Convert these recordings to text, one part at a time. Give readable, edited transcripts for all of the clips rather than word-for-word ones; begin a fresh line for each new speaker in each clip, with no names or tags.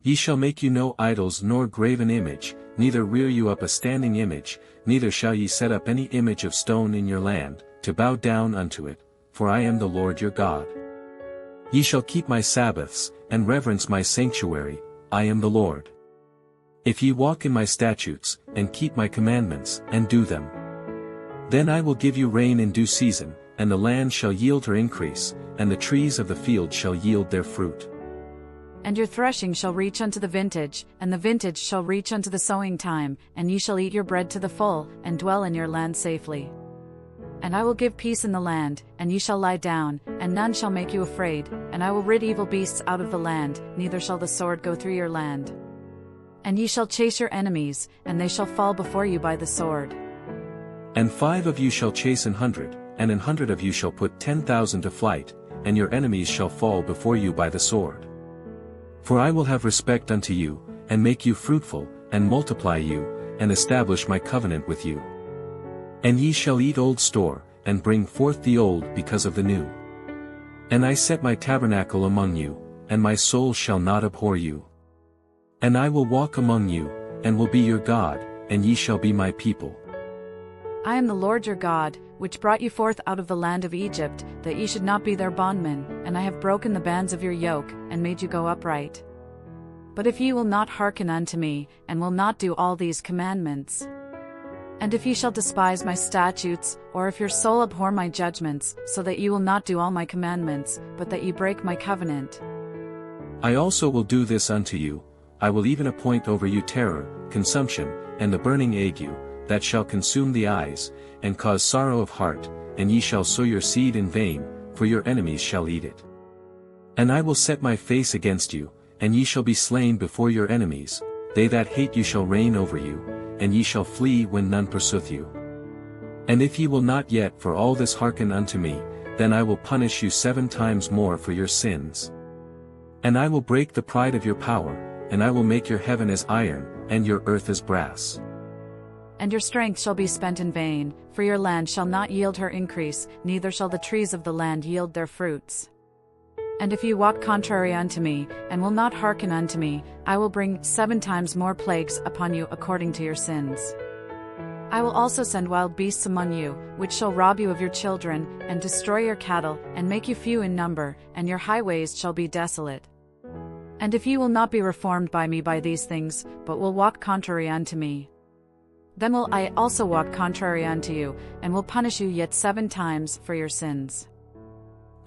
Ye shall make you no idols nor graven image, neither rear you up a standing image, neither shall ye set up any image of stone in your land, to bow down unto it, for I am the Lord your God. Ye shall keep my sabbaths, and reverence my sanctuary, I am the Lord. If ye walk in my statutes, and keep my commandments, and do them, then I will give you rain in due season, and the land shall yield her increase, and the trees of the field shall yield their fruit.
And your threshing shall reach unto the vintage, and the vintage shall reach unto the sowing time, and ye shall eat your bread to the full, and dwell in your land safely. And I will give peace in the land, and ye shall lie down, and none shall make you afraid, and I will rid evil beasts out of the land, neither shall the sword go through your land. And ye shall chase your enemies, and they shall fall before you by the sword.
And 5 of you shall chase 100, and 100 of you shall put 10,000 to flight, and your enemies shall fall before you by the sword. For I will have respect unto you, and make you fruitful, and multiply you, and establish my covenant with you. And ye shall eat old store, and bring forth the old because of the new. And I set my tabernacle among you, and my soul shall not abhor you. And I will walk among you, and will be your God, and ye shall be my people.
I am the Lord your God, which brought you forth out of the land of Egypt, that ye should not be their bondmen, and I have broken the bands of your yoke, and made you go upright. But if ye will not hearken unto me, and will not do all these commandments, and if ye shall despise my statutes, or if your soul abhor my judgments, so that ye will not do all my commandments, but that ye break my covenant,
I also will do this unto you, I will even appoint over you terror, consumption, and the burning ague, that shall consume the eyes, and cause sorrow of heart, and ye shall sow your seed in vain, for your enemies shall eat it. And I will set my face against you, and ye shall be slain before your enemies, they that hate you shall reign over you, and ye shall flee when none pursueth you. And if ye will not yet for all this hearken unto me, then I will punish you 7 times more for your sins. And I will break the pride of your power, and I will make your heaven as iron, and your earth as brass.
And your strength shall be spent in vain, for your land shall not yield her increase, neither shall the trees of the land yield their fruits. And if ye walk contrary unto me, and will not hearken unto me, I will bring 7 times more plagues upon you according to your sins. I will also send wild beasts among you, which shall rob you of your children, and destroy your cattle, and make you few in number, and your highways shall be desolate. And if ye will not be reformed by me by these things, but will walk contrary unto me, then will I also walk contrary unto you, and will punish you yet 7 times for your sins.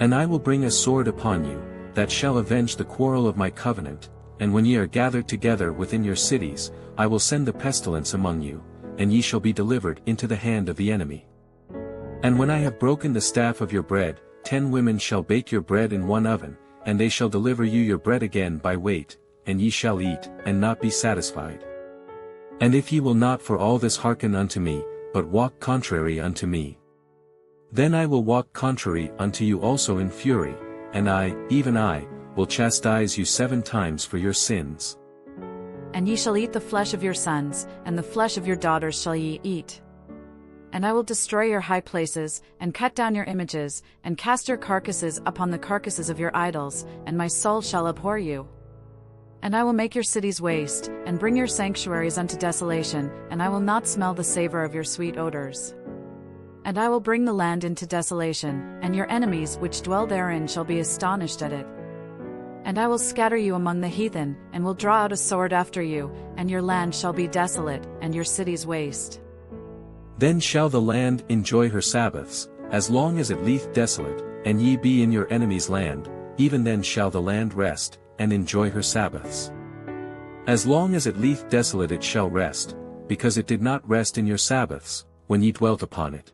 And I will bring a sword upon you, that shall avenge the quarrel of my covenant, and when ye are gathered together within your cities, I will send the pestilence among you, and ye shall be delivered into the hand of the enemy. And when I have broken the staff of your bread, 10 women shall bake your bread in one oven, and they shall deliver you your bread again by weight, and ye shall eat, and not be satisfied. And if ye will not for all this hearken unto me, but walk contrary unto me, then I will walk contrary unto you also in fury, and I, even I, will chastise you 7 times for your sins.
And ye shall eat the flesh of your sons, and the flesh of your daughters shall ye eat. And I will destroy your high places, and cut down your images, and cast your carcasses upon the carcasses of your idols, and my soul shall abhor you. And I will make your cities waste, and bring your sanctuaries unto desolation, and I will not smell the savor of your sweet odors. And I will bring the land into desolation, and your enemies which dwell therein shall be astonished at it. And I will scatter you among the heathen, and will draw out a sword after you, and your land shall be desolate, and your cities waste.
Then shall the land enjoy her sabbaths, as long as it lieth desolate, and ye be in your enemy's land, even then shall the land rest, and enjoy her sabbaths. As long as it lieth desolate it shall rest, because it did not rest in your sabbaths, when ye dwelt upon it.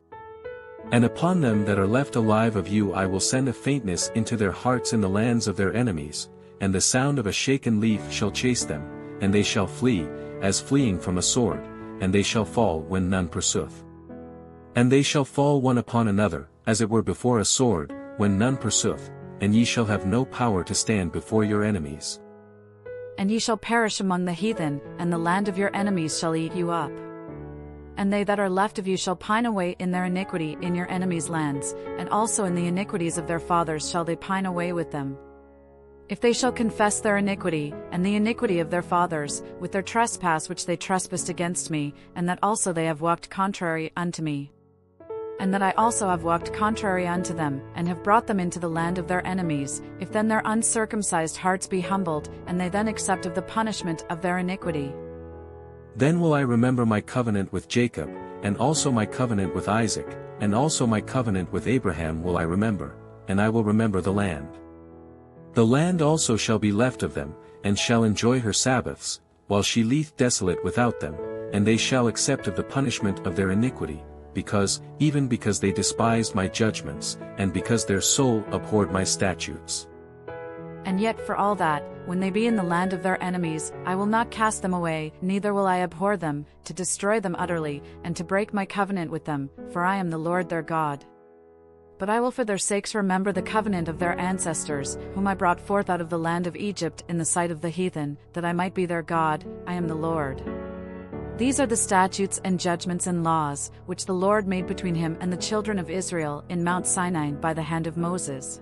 And upon them that are left alive of you I will send a faintness into their hearts in the lands of their enemies, and the sound of a shaken leaf shall chase them, and they shall flee, as fleeing from a sword, and they shall fall when none pursueth. And they shall fall one upon another, as it were before a sword, when none pursueth, and ye shall have no power to stand before your enemies.
And ye shall perish among the heathen, and the land of your enemies shall eat you up. And they that are left of you shall pine away in their iniquity in your enemies' lands, and also in the iniquities of their fathers shall they pine away with them. If they shall confess their iniquity, and the iniquity of their fathers, with their trespass which they trespassed against me, and that also they have walked contrary unto me, and that I also have walked contrary unto them, and have brought them into the land of their enemies, if then their uncircumcised hearts be humbled, and they then accept of the punishment of their iniquity,
then will I remember my covenant with Jacob, and also my covenant with Isaac, and also my covenant with Abraham will I remember, and I will remember the land. The land also shall be left of them, and shall enjoy her Sabbaths, while she lieth desolate without them, and they shall accept of the punishment of their iniquity, even because they despised my judgments, and because their soul abhorred my statutes.
And yet for all that, when they be in the land of their enemies, I will not cast them away, neither will I abhor them, to destroy them utterly, and to break my covenant with them, for I am the Lord their God. But I will for their sakes remember the covenant of their ancestors, whom I brought forth out of the land of Egypt in the sight of the heathen, that I might be their God. I am the Lord. These are the statutes and judgments and laws, which the Lord made between him and the children of Israel in Mount Sinai by the hand of Moses.